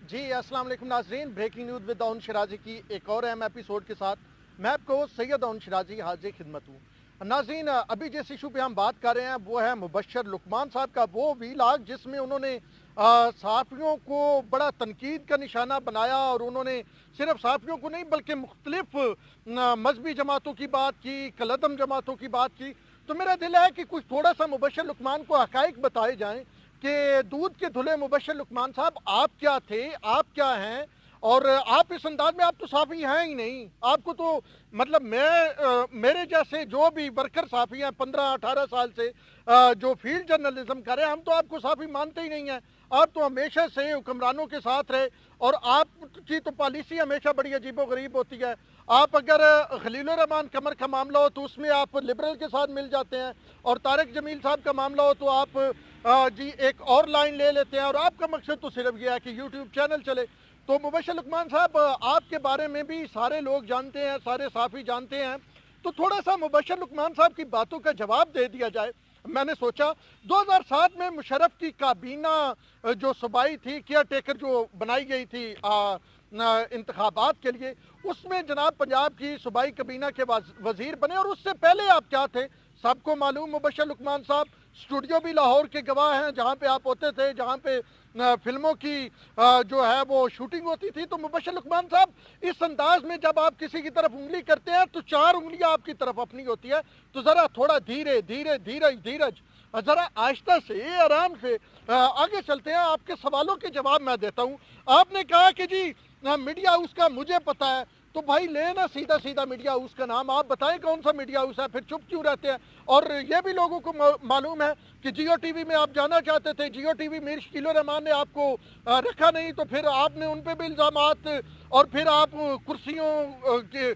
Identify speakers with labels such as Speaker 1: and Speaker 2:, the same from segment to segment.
Speaker 1: जी अस्सलाम वालेकुम नाजरीन, breaking news with Dawood Shirazi की एक और अहम एपिसोड के साथ मैं आपको सैयद दाऊद शिराजी हाजिर खिदमत हूँ। नाजरीन, अभी जिस इशू पे हम बात कर रहे हैं वो है मुबशर लुकमान साहब का वो वीलॉग, जिसमें उन्होंने सहाफ़ियों को बड़ा तनकीद का निशाना बनाया और उन्होंने सिर्फ सहाफ़ियों को नहीं बल्कि मुख्तलिफ मजहबी जमातों की बात की, कलदम जमातों की बात की। तो मेरा दिल है कि कुछ थोड़ा सा मुबशर लुकमान को हकाइक बताए जाएँ कि दूध के धुले मुबशर लुकमान साहब आप क्या थे, आप क्या हैं, और आप इस अंदाज में, आप तो साफ़ी हैं ही नहीं। आपको तो मतलब मेरे जैसे जो भी वर्कर साफ़ी हैं 15-18 साल से जो फील्ड जर्नलिज्म कर रहे हैं, हम तो आपको साफ़ी मानते ही नहीं हैं। आप तो हमेशा से हुक्मरानों के साथ रहे और आपकी तो पॉलिसी हमेशा बड़ी अजीबो गरीब होती है। आप अगर खलीलुर रहमान कमर का मामला हो तो उसमें आप लिबरल के साथ मिल जाते हैं, और तारिक जमील साहब का मामला हो तो आप जी एक और लाइन ले लेते हैं, और आपका मकसद तो सिर्फ यह है कि यूट्यूब चैनल चले। तो मुबशर लुकमान साहब, आपके बारे में भी सारे लोग जानते हैं, सारे साफ़ी जानते हैं, तो थोड़ा सा मुबशर लुकमान साहब की बातों का जवाब दे दिया जाए। मैंने सोचा 2007 में मुशर्रफ की काबीना जो सूबाई थी, केयर टेकर जो बनाई गई थी इंतखाबात के लिए, उसमें जनाब पंजाब की सूबाई काबीना के वजीर बने। और उससे पहले आप क्या थे सबको मालूम। मुबशर लुकमान साहब स्टूडियो भी लाहौर के गवाह हैं, जहाँ पे आप होते थे, जहाँ पे फिल्मों की जो है वो शूटिंग होती थी। तो मुबशर लुकमान साहब, इस अंदाज में जब आप किसी की तरफ उंगली करते हैं तो 4 उंगलियां आपकी तरफ अपनी होती है। तो ज़रा थोड़ा धीरे धीरे धीरज धीरज, ज़रा आहिस्ता से आराम से आगे चलते हैं। आपके सवालों के जवाब मैं देता हूँ। आपने कहा कि जी मीडिया हाउस का मुझे पता है, तो भाई लेना सीधा सीधा मीडिया हाउस का नाम, आप बताएं कौन सा मीडिया हाउस है, फिर चुप क्यों रहते हैं। और ये भी लोगों को मालूम है कि जियो टीवी में आप जाना चाहते थे, जियो टीवी मीर शकीलुर रहमान ने आपको रखा नहीं, तो फिर आपने उन पे भी इल्ज़ामात, और फिर आप कुर्सियों के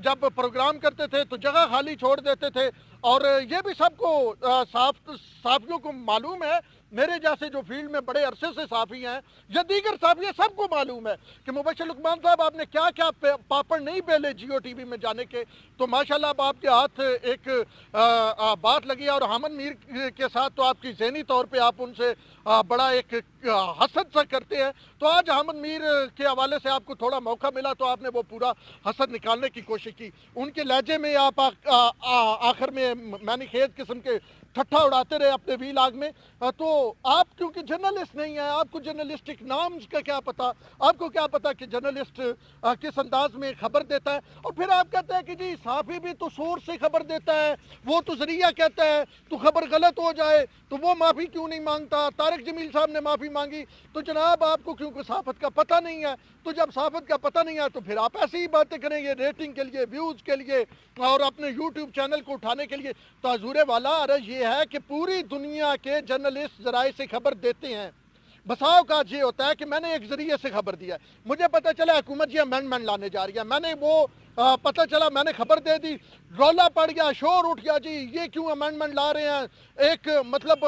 Speaker 1: जब प्रोग्राम करते थे तो जगह खाली छोड़ देते थे। और ये भी सबको साफियों को मालूम है, मेरे जैसे जो फील्ड में बड़े अरसे से साफ़ी हैं या दीगर साफ़ी हैं, सबको मालूम है कि मुबशर लुकमान साहब आपने क्या क्या पापड़ नहीं बेले जियो टीवी में जाने के। तो माशाल्लाह अब आपके हाथ एक बात लगी है, और हामद मीर के साथ तो आपकी ज़हनी तौर पे आप उनसे बड़ा एक हसद सा करते हैं। तो आज हामद मीर के हवाले से आपको थोड़ा मौका मिला तो आपने वो पूरा हसद निकालने की कोशिश की। उनके लहजे में आप आखिर में मैंने खेत किस्म के ठट्ठा उड़ाते रहे अपने वीलाग में। तो आप क्योंकि जर्नलिस्ट नहीं है, आपको जर्नलिस्टिक नाम का क्या पता, आपको क्या पता कि जर्नलिस्ट किस अंदाज में खबर देता है। और फिर आप कहते हैं कि जी साफ़ी भी तो सोर्स से खबर देता है, वो तो जरिया कहता है, तो खबर गलत हो जाए तो वो माफ़ी क्यों नहीं मांगता। तारिक जमील साहब ने माफ़ी मांगी, तो जनाब आपको क्योंकि सहाफ़त का पता नहीं है। तो जब सहाफ़त का पता नहीं है तो फिर आप ऐसी ही बातें करेंगे रेटिंग के लिए, व्यूज़ के लिए, और अपने यूट्यूब चैनल को उठाने के लिए। तो हजूर वाला अर्ज़ ये है कि पूरी दुनिया के जर्नलिस्ट ज़राए से खबर देते हैं। बसाव का ये होता है कि मैंने एक ज़रिए से खबर दिया, मुझे पता चला हुकूमत ये अमेंडमेंट लाने जा रही है, मैंने वो पता चला, मैंने खबर दे दी, रौला पड़ गया, शोर उठ गया, जी ये क्यों अमेंडमेंट ला रहे हैं। एक मतलब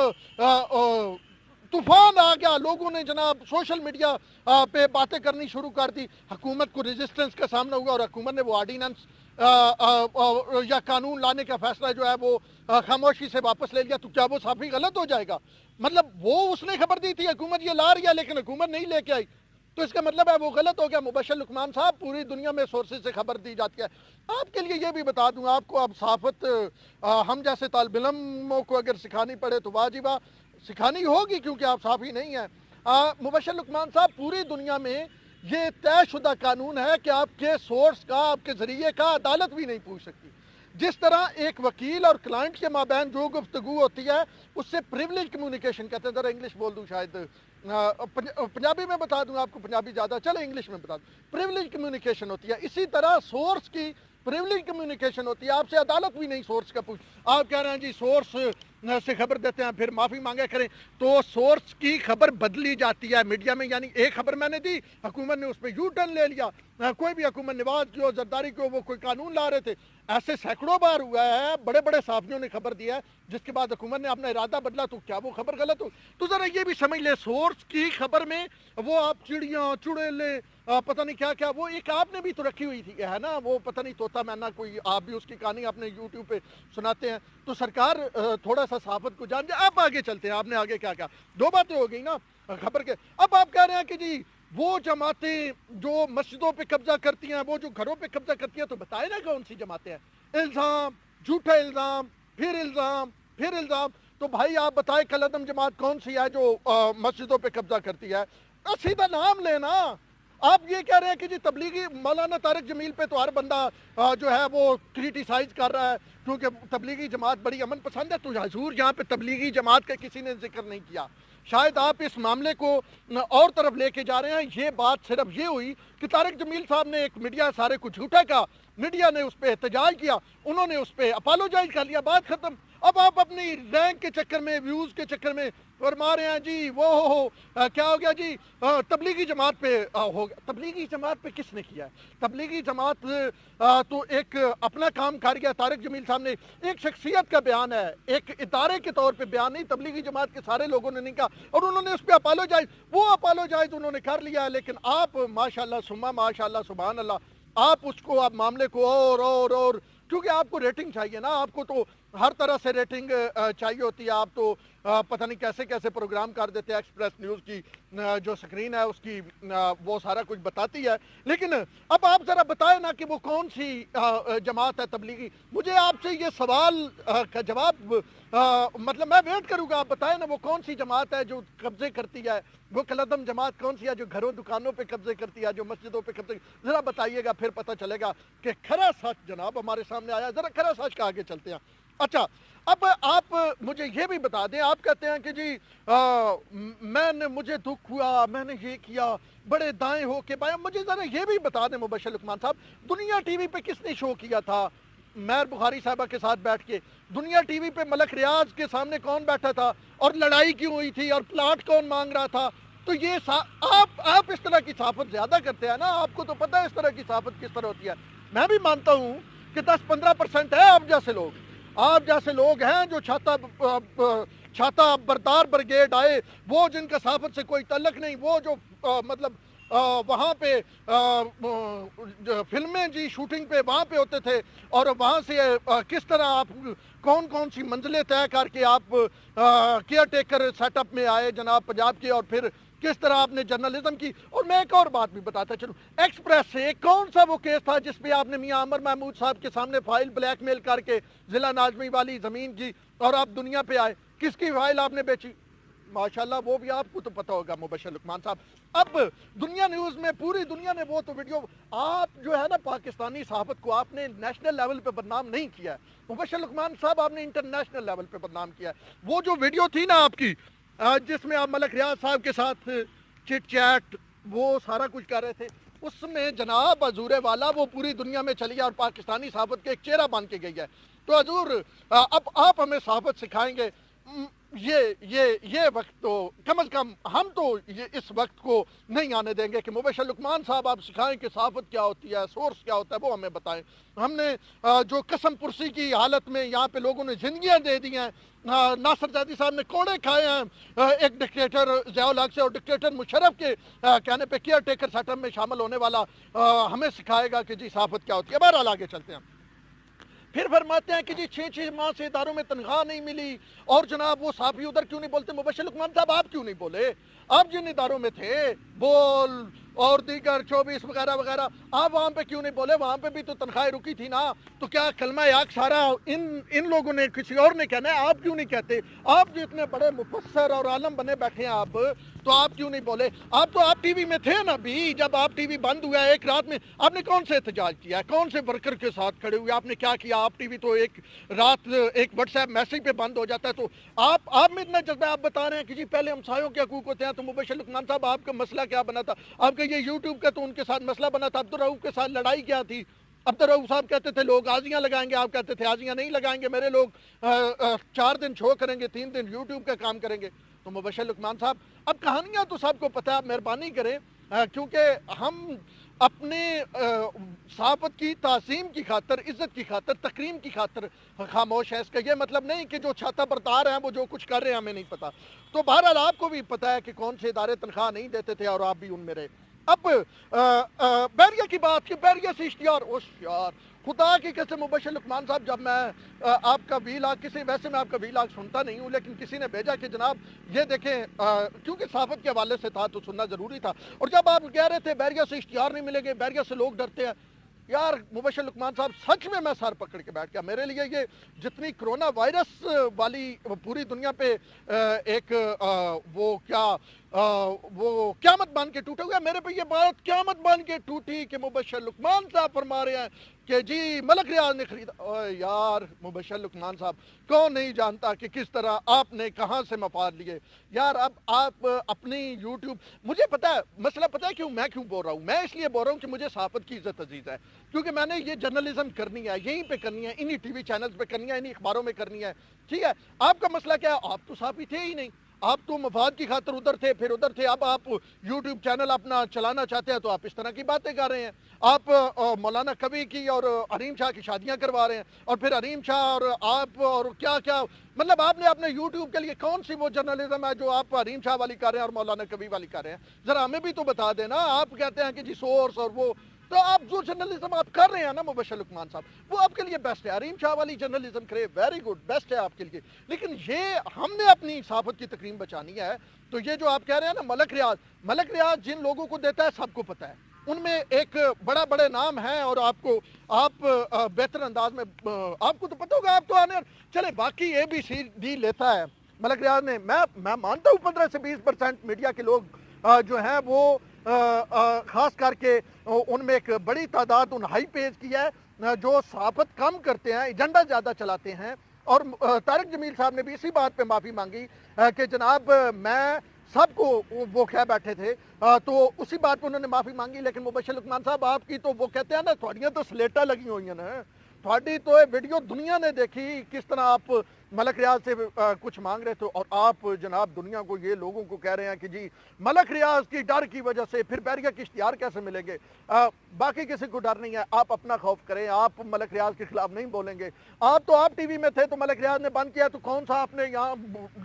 Speaker 1: तूफान आ गया, लोगों ने जनाब सोशल मीडिया पे बातें करनी शुरू कर दी, हुकूमत को रेजिस्टेंस का सामना हुआ और हुकूमत ने वो ऑर्डिनेंस या कानून लाने का फैसला जो है वो खामोशी से वापस ले लिया। तो क्या वो साफ़ी गलत हो जाएगा? मतलब वो उसने खबर दी थी हुकूमत ये ला रही है, लेकिन हुकूमत नहीं लेके आई, तो इसका मतलब है वो गलत हो गया। मुबशर लुकमान साहब, पूरी दुनिया में सोर्सेज से खबर दी जाती है। आपके लिए ये भी बता दूं, आपको अब सहाफ़त हम जैसे तालिब इल्मों को अगर सिखानी पड़े तो वाजिबा सिखानी होगी, क्योंकि आप साफ़ी नहीं हैं। मुबशर लुकमान साहब, पूरी दुनिया में ये तयशुदा कानून है कि आपके सोर्स का, आपके ज़रिए का अदालत भी नहीं पूछ सकती। जिस तरह एक वकील और क्लाइंट के माबैन जो गुफ्तगू होती है उससे प्रिविलेज कम्युनिकेशन कहते हैं। ज़रा इंग्लिश बोल दूँ, शायद पंजाबी में बता दूं आपको, पंजाबी ज़्यादा चले, इंग्लिश में बता दूं। प्रिविलेज कम्युनिकेशन होती है, इसी तरह सोर्स की प्रिविलेज कम्युनिकेशन होती है। आपसे अदालत भी नहीं सोर्स का पूछ, आप कह रहे हैं जी सोर्स से खबर देते हैं फिर माफ़ी मांगे करें, तो सोर्स की खबर बदली जाती है मीडिया में। यानी एक खबर मैंने दी, हुकूमत ने उस पर यू टर्न ले लिया, कोई भी हुकूमत, नवाज जो जरदारी को वो कोई कानून ला रहे थे, ऐसे सैकड़ों बार हुआ है, बड़े बड़े साफियों ने खबर दिया है, जिसके बाद हुकूमत ने अपना इरादा बदला, तो क्या वो खबर गलत हो? तो ज़रा ये भी समझ ले, सोर्स की खबर में वो आप चिड़ियाँ चुड़ैले पता नहीं क्या क्या, वो एक आपने भी तो रखी हुई थी है ना, वो पता नहीं तोता मैना कोई, आप भी उसकी कहानी अपने यूट्यूब पे सुनाते हैं। तो सरकार थोड़ा सा सहाफत को जान जाए। अब आगे चलते हैं, आपने आगे क्या क्या, दो बातें हो गई ना खबर के। अब आप कह रहे हैं कि जी وہ جماعتیں جو مسجدوں پہ قبضہ کرتی ہیں، وہ جو گھروں پہ قبضہ کرتی ہیں، تو بتائے نا کون سی جماعتیں ہیں؟ الزام، جھوٹا الزام، پھر الزام، پھر الزام. تو بھائی آپ بتائیں کالعدم جماعت کون سی ہے جو مسجدوں پہ قبضہ کرتی ہے؟ سیدھا نام لینا. آپ یہ کہہ رہے ہیں کہ جی تبلیغی مولانا طارق جمیل پہ تو ہر بندہ جو ہے وہ کرٹیسائز کر رہا ہے کیونکہ تبلیغی جماعت بڑی امن پسند ہے. تو حضور یہاں پہ تبلیغی جماعت کا کسی نے ذکر نہیں کیا. شاید آپ اس معاملے کو اور طرف لے کے جا رہے ہیں. یہ بات صرف یہ ہوئی کہ طارق جمیل صاحب نے ایک میڈیا سارے کو جھوٹا کہا، میڈیا نے اس پہ احتجاج کیا، انہوں نے اس پہ اپالوجائز کر لیا، بات ختم. اب آپ اپنی رینک کے چکر میں، ویوز کے چکر میں فرما رہے ہیں جی وہ کیا ہو گیا جی تبلیغی جماعت پہ ہو گیا. تبلیغی جماعت پہ کس نے کیا ہے؟ تبلیغی جماعت تو ایک اپنا کام کر گیا. طارق جمیل صاحب نے ایک شخصیت کا بیان ہے، ایک ادارے کے طور پہ بیان نہیں. تبلیغی جماعت کے سارے لوگوں نے نہیں کہا اور انہوں نے اس پہ اپالوجائز، وہ اپالوجائز انہوں نے کر لیا. لیکن آپ ماشاءاللہ ثم ماشاءاللہ سبحان اللہ، آپ اس کو آپ معاملے کو اور کیونکہ آپ کو ریٹنگ چاہیے نا، آپ کو تو ہر طرح سے ریٹنگ چاہیے ہوتی ہے. آپ تو پتہ نہیں کیسے کیسے پروگرام کر دیتے ہیں. ایکسپریس نیوز کی جو سکرین ہے اس کی وہ سارا کچھ بتاتی ہے. لیکن اب آپ ذرا بتائیں نا کہ وہ کون سی جماعت ہے تبلیغی. مجھے آپ سے یہ سوال کا جواب مطلب میں ویٹ کروں گا. آپ بتائیں نا وہ کون سی جماعت ہے جو قبضے کرتی ہے، وہ کالعدم جماعت کون سی ہے جو گھروں دکانوں پہ قبضے کرتی ہے، جو مسجدوں پہ قبضے. ذرا بتائیے گا، پھر پتہ چلے گا کہ کھرا سچ جناب ہمارے سامنے آیا. ذرا کھرا سچ کا آگے چلتے ہیں. اچھا اب آپ مجھے یہ بھی بتا دیں، آپ کہتے ہیں کہ جی مجھے دکھ ہوا، میں نے یہ کیا، بڑے دائیں ہو کے بائیں. مجھے ذرا یہ بھی بتا دیں مبشر لقمان صاحب، دنیا ٹی وی پہ کس نے شو کیا تھا مہر بخاری صاحبہ کے ساتھ بیٹھ کے؟ دنیا ٹی وی پہ ملک ریاض کے سامنے کون بیٹھا تھا اور لڑائی کیوں ہوئی تھی اور پلاٹ کون مانگ رہا تھا؟ تو یہ آپ اس طرح کی صحافت زیادہ کرتے ہیں نا. آپ کو تو پتہ ہے اس طرح کی صحافت کس طرح ہوتی ہے. میں بھی مانتا ہوں کہ 10-15% ہے آپ جیسے لوگ، آپ جیسے لوگ ہیں جو چھاتا بردار بریگیڈ آئے، وہ جن کا صحافت سے کوئی تعلق نہیں، وہ جو مطلب وہاں پہ فلمیں جی شوٹنگ پہ وہاں پہ ہوتے تھے اور وہاں سے کس طرح آپ کون سی منزلیں طے کر کے آپ کیئر ٹیکر سیٹ اپ میں آئے جناب پنجاب کے، اور پھر کس طرح آپ نے جرنلزم کی. اور میں ایک اور بات بھی بتاتا چلوں، ایکسپریس سے کون سا وہ کیس تھا جس پہ آپ نے میاں عمر محمود صاحب کے سامنے فائل بلیک میل کر کے ضلع ناظمی والی زمین کی اور آپ دنیا پہ آئے؟ کس کی فائل آپ نے بیچی؟ ماشاءاللہ وہ بھی آپ کو تو پتہ ہوگا مبشر لقمان صاحب. اب دنیا نیوز میں پوری دنیا نے وہ تو ویڈیو، آپ جو ہے نا پاکستانی صحافت کو آپ نے نیشنل لیول پہ بدنام نہیں کیا ہے مبشر لقمان صاحب، آپ نے انٹرنیشنل لیول پہ بدنام کیا ہے. وہ جو ویڈیو تھی نا آپ کی جس میں آپ ملک ریاض صاحب کے ساتھ چٹ چیٹ وہ سارا کچھ کر رہے تھے، اس میں جناب حضور والا وہ پوری دنیا میں چلی ہے اور پاکستانی صحافت کے ایک چہرہ بن کے گئی ہے. تو حضور اب آپ ہمیں صحافت سکھائیں گے. یہ وقت تو کم از کم ہم تو اس وقت کو نہیں آنے دیں گے کہ مبشر لقمان صاحب آپ سکھائیں کہ صحافت کیا ہوتی ہے، سورس کیا ہوتا ہے، وہ ہمیں بتائیں. ہم نے جو قسم پرسی کی حالت میں یہاں پہ لوگوں نے زندگیاں دے دی ہیں، ناصر زیدی صاحب نے کوڑے کھائے ہیں ایک ڈکٹیٹر ضیاء الحق سے، اور ڈکٹیٹر مشرف کے کہنے پہ کیئر ٹیکر سیٹ اپ میں شامل ہونے والا ہمیں سکھائے گا کہ جی صحافت کیا ہوتی ہے. بہرحال آگے چلتے ہیں. پھر فرماتے ہیں کہ جی 6 ماہ سے اداروں میں تنخواہ نہیں ملی اور جناب وہ صحافی ادھر کیوں نہیں بولتے؟ مبشر لقمان صاحب آپ کیوں نہیں بولے؟ آپ جن اداروں میں تھے بول اور دیگر 24 وغیرہ وغیرہ، آپ وہاں پہ کیوں نہیں بولے؟ وہاں پہ بھی تو تنخواہیں رکی تھی نا. تو کیا کلمہ حق سارا ان لوگوں نے کسی اور نے کہنا ہے؟ آپ کیوں نہیں کہتے؟ آپ جو اتنے بڑے مفسر اور عالم بنے بیٹھے ہیں آپ، تو آپ کیوں نہیں بولے؟ آپ ٹی وی میں تھے نا بھی، جب آپ ٹی وی بند ہوا ہے ایک رات میں، آپ نے کون سے احتجاج کیا ہے؟ کون سے ورکر کے ساتھ کھڑے ہوئے؟ آپ نے کیا کیا؟ آپ ٹی وی تو ایک رات ایک واٹس ایپ میسج پہ بند ہو جاتا ہے. تو آپ میں اتنا جذبہ، آپ بتا رہے ہیں کہ جی پہلے ہمسایوں کے حقوق ہوتے ہیں. تو مبشر لقمان صاحب آپ کا مسئلہ کیا بنا تھا؟ آپ کا یہ یوٹیوب کا تو ان کے ساتھ مسئلہ بنا تھا. عبدالرؤف کے ساتھ لڑائی کیا تھی؟ عبدالرؤف صاحب کہتے تھے لوگ آزیاں لگائیں گے، آپ کہتے تھے آزیاں نہیں لگائیں گے، میرے لوگ 4 دن شو کریں گے، 3 دن یوٹیوب کا کام کریں گے. تو مبشر لقمان صاحب اب کہانیاں تو سب کو پتہ ہے، آپ مہربانی کریں کیونکہ ہم اپنے صحافت کی تعظیم کی خاطر، عزت کی خاطر، تکریم کی خاطر خاموش ہے. اس کا یہ مطلب نہیں کہ جو چھاتا بردار ہیں وہ جو کچھ کر رہے ہیں ہمیں نہیں پتہ. تو بہرحال آپ کو بھی پتہ ہے کہ کون سے ادارے تنخواہ نہیں دیتے تھے اور آپ بھی ان میں رہے. अब बैरिया की बात की, बैरिया से इश्तिहार, ओश यार खुदा की कसम मुबशर लुकमान साहब, जब मैं आपका वीलॉग किसी, वैसे मैं आपका वीलॉग सुनता नहीं हूँ, लेकिन किसी ने भेजा कि जनाब ये देखें, क्योंकि सहाफत के हवाले से था तो सुनना ज़रूरी था। और जब आप कह रहे थे बैरिया से इश्तिहार नहीं मिलेंगे, बैरिया से लोग डरते हैं, यार मुबशर लुकमान साहब सच में मैं सर पकड़ के बैठ गया। मेरे लिए ये जितनी कोरोना वायरस वाली पूरी दुनिया पे एक वो क्या वो क़यामत बन के टूटा हुआ, मेरे पे ये बात क़यामत बन के टूटी कि मुबशर लुकमान साहब फरमा रहे हैं कि जी मलक रियाज ने खरीदा। यार मुबशर लुकमान साहब, कौन नहीं जानता कि किस तरह आपने कहाँ से मफाद लिए। यार अब आप अपनी यूट्यूब, मुझे पता है मसला, पता है क्यों मैं क्यों बोल रहा हूँ, मैं इसलिए बोल रहा हूँ कि मुझे सहाफत की इज्जत अजीज़ है, क्योंकि मैंने ये जर्नलिज्म करनी है, यहीं पे करनी है, इन्हीं टीवी चैनल्स पे करनी है, इन्हीं अखबारों में करनी है, ठीक है। आपका मसला क्या है, आप तो सहाफ़ी थे ही नहीं, आप तो मफाद की खातर उधर थे, फिर उधर थे, अब आप यूट्यूब चैनल अपना चलाना चाहते हैं तो आप इस तरह की बातें कर रहे हैं। आप मौलाना कवि की और अरीम शाह की शादियां करवा रहे हैं, और फिर अरीम शाह और आप और क्या क्या, मतलब आपने अपने यूट्यूब के लिए कौन सी वो जर्नलिज्म है जो आप अरीम शाह वाली कर रहे हैं और मौलाना कवि वाली कर रहे हैं, ज़रा हमें भी तो बता देना। आप कहते हैं कि जी सोर्स और वो, तो आप जो जर्नलिज्म आप कर रहे हैं ना मुबशर लुकमान साहब, वो आपके लिए बेस्ट है। अरीम शाह वाली जर्नलिज्म करे, वेरी गुड, बेस्ट है आपके लिए, लेकिन ये हमने अपनी सहाफत की तकरीम बचानी है। तो ये जो आप कह रहे हैं ना मलक रियाज जिन लोगों को देता है सबको पता है, उनमें एक बड़ा बड़े नाम है, और आप बेहतर अंदाज में आपको तो पता होगा, आप तो आने चले, बाकी ABCD लेता है मलक रियाज ने। मैं मानता हूँ 15 से 20% मीडिया के लोग जो हैं वो ख़ास करके उनमें एक बड़ी तादाद उन हाई पेज की है जो सहाफत कम करते हैं, एजेंडा ज़्यादा चलाते हैं। और तारिक जमील साहब ने भी इसी बात पे माफ़ी मांगी कि जनाब मैं सबको, वो कह बैठे थे, तो उसी बात पे उन्होंने माफ़ी मांगी। लेकिन मुबशर लुकमान साहब आपकी तो वो कहते हैं ना, थोड़ियाँ तो स्लेटा लगी हुई हैं ना, थोड़ी तो ये वीडियो दुनिया ने देखी किस तरह आप मलक रियाज से कुछ मांग रहे थे, और आप जनाब दुनिया को, ये लोगों को कह रहे हैं कि जी मलक रियाज की डर की वजह से फिर बैरिया के इश्तिहार कैसे मिलेंगे। बाकी किसी को डर नहीं है, आप अपना खौफ करें, आप मलक रियाज के खिलाफ नहीं बोलेंगे। आप टीवी में थे तो मलक रियाज ने बंद किया, तो कौन सा आपने यहाँ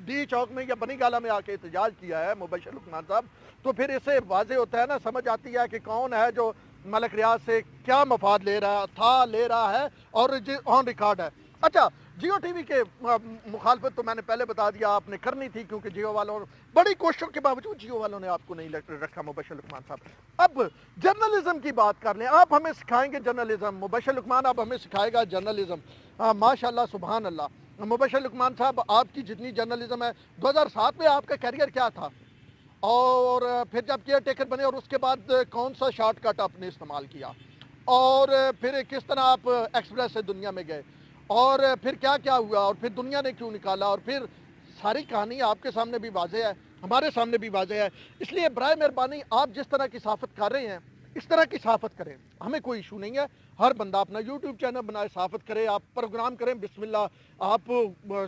Speaker 1: डी चौक में या बनी गाला में आके एहतजाज किया है मुबशर लुकमान साहब। तो फिर इससे वाजे होता है ना, समझ आती है कि कौन है जो मलक रियाज से क्या मफाद ले रहा है और ऑन रिकॉर्ड है। अच्छा, जियो टीवी के मुखालफत तो मैंने पहले बता दिया आपने करनी थी, क्योंकि जियो वालों, बड़ी कोशिशों के बावजूद जियो वालों ने आपको नहीं रखा मुबशर लुकमान साहब। अब जर्नलिज्म की बात कर लें, आप हमें सिखाएंगे जर्नलिज्म, मुबशर लुकमान आप हमें सिखाएगा जर्नलिज्म। माशाल्लाह सुभान अल्लाह। मुबशर लुकमान साहब आपकी जितनी जर्नलिज्म है, 2007 में आपका कैरियर क्या था, और फिर जब केयर टेकर बने और उसके बाद कौन सा शॉर्टकट आपने इस्तेमाल किया, और फिर किस तरह आप एक्सप्रेस से दुनिया में गए, और फिर क्या क्या हुआ, और फिर दुनिया ने क्यों निकाला, और फिर सारी कहानी आपके सामने भी वाज़ेह है, हमारे सामने भी वाज़ेह है। इसलिए बराए मेहरबानी आप जिस तरह की सहाफ़त कर रहे हैं इस तरह की सहाफ़त करें, हमें कोई इशू नहीं है। हर बंदा अपना यूट्यूब चैनल बनाए, सहाफ़त करे, आप प्रोग्राम करें, बिस्मिल्लाह, आप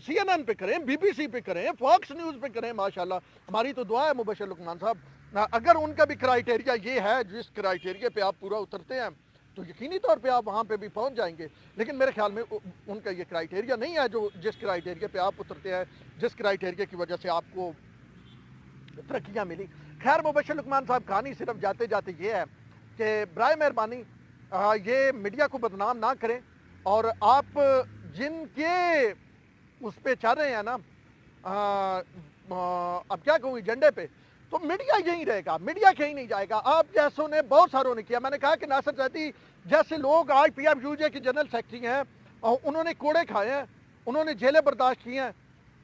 Speaker 1: CNN पे करें, BBC पे करें, फॉक्स न्यूज़ पे करें, माशाल्लाह। हमारी तो दुआ है मुबशर लुकमान साहब, अगर उनका भी क्राइटेरिया ये है, जिस क्राइटेरिया पे आप पूरा उतरते हैं, तो यकीनी तौर पे आप वहाँ पे भी पहुँच जाएंगे। लेकिन मेरे ख्याल में उनका ये क्राइटेरिया नहीं है, जो जिस क्राइटेरिया पे आप उतरते हैं, जिस क्राइटेरिया की वजह से आपको तरक्कियाँ मिली। खैर मुबशर लुकमान साहब, कहानी सिर्फ जाते जाते ये है कि बराए मेहरबानी ये मीडिया को बदनाम ना करें, और आप जिनके उस पे चल रहे हैं ना, अब क्या कहूँ, एजेंडे पे, तो मीडिया यहीं रहेगा, मीडिया कहीं नहीं जाएगा। आप जैसों ने, बहुत सारों ने किया, मैंने कहा कि नासिर जैदी जैसे लोग आज PFUJ की जनरल सेक्रेटरी हैं, और उन्होंने कोड़े खाए हैं, उन्होंने जेलें बर्दाश्त की हैं,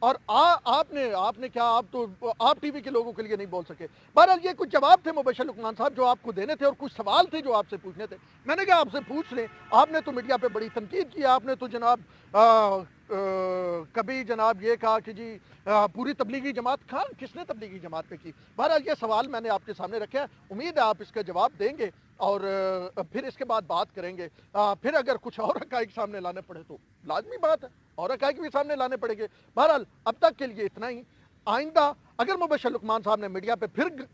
Speaker 1: और आपने क्या, आप टीवी के लोगों के लिए नहीं बोल सके। बहरहाल ये कुछ जवाब थे मुबशर लुकमान साहब जो आपको देने थे, और कुछ सवाल थे जो आपसे पूछने थे। मैंने कहा आपसे पूछ लें, आपने तो मीडिया पे बड़ी तनकीद की, आपने तो जनाब कभी जनाब ये कहा कि जी पूरी तबलीगी जमात, खान किसने तबलीगी जमात पे की। बहरहाल ये सवाल मैंने आपके सामने रखे हैं, उम्मीद है आप इसका जवाब देंगे, और फिर इसके बाद बात करेंगे। फिर अगर कुछ और हक़ाइक़ सामने लाने पड़े तो लाजमी बात है, और हक़ाइक़ भी सामने लाने पड़ेंगे। बहरहाल अब तक के लिए इतना ही। आइंदा अगर मुबशर लुकमान साहब ने मीडिया पे फिर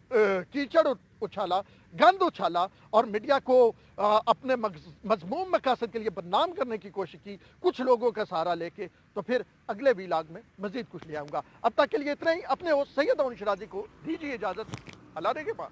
Speaker 1: कीचड़ उछाला, गंद उछाला, और मीडिया को अपने मज़मूम मकासद के लिए बदनाम करने की कोशिश की, कुछ लोगों का सहारा लेके, तो फिर अगले वीलॉग में मज़ीद कुछ ले आऊँगा। अब तक के लिए इतना ही। अपने होस्ट सैयद दाऊद शिराज़ी को दीजिए इजाज़त। अल्लाह के पास।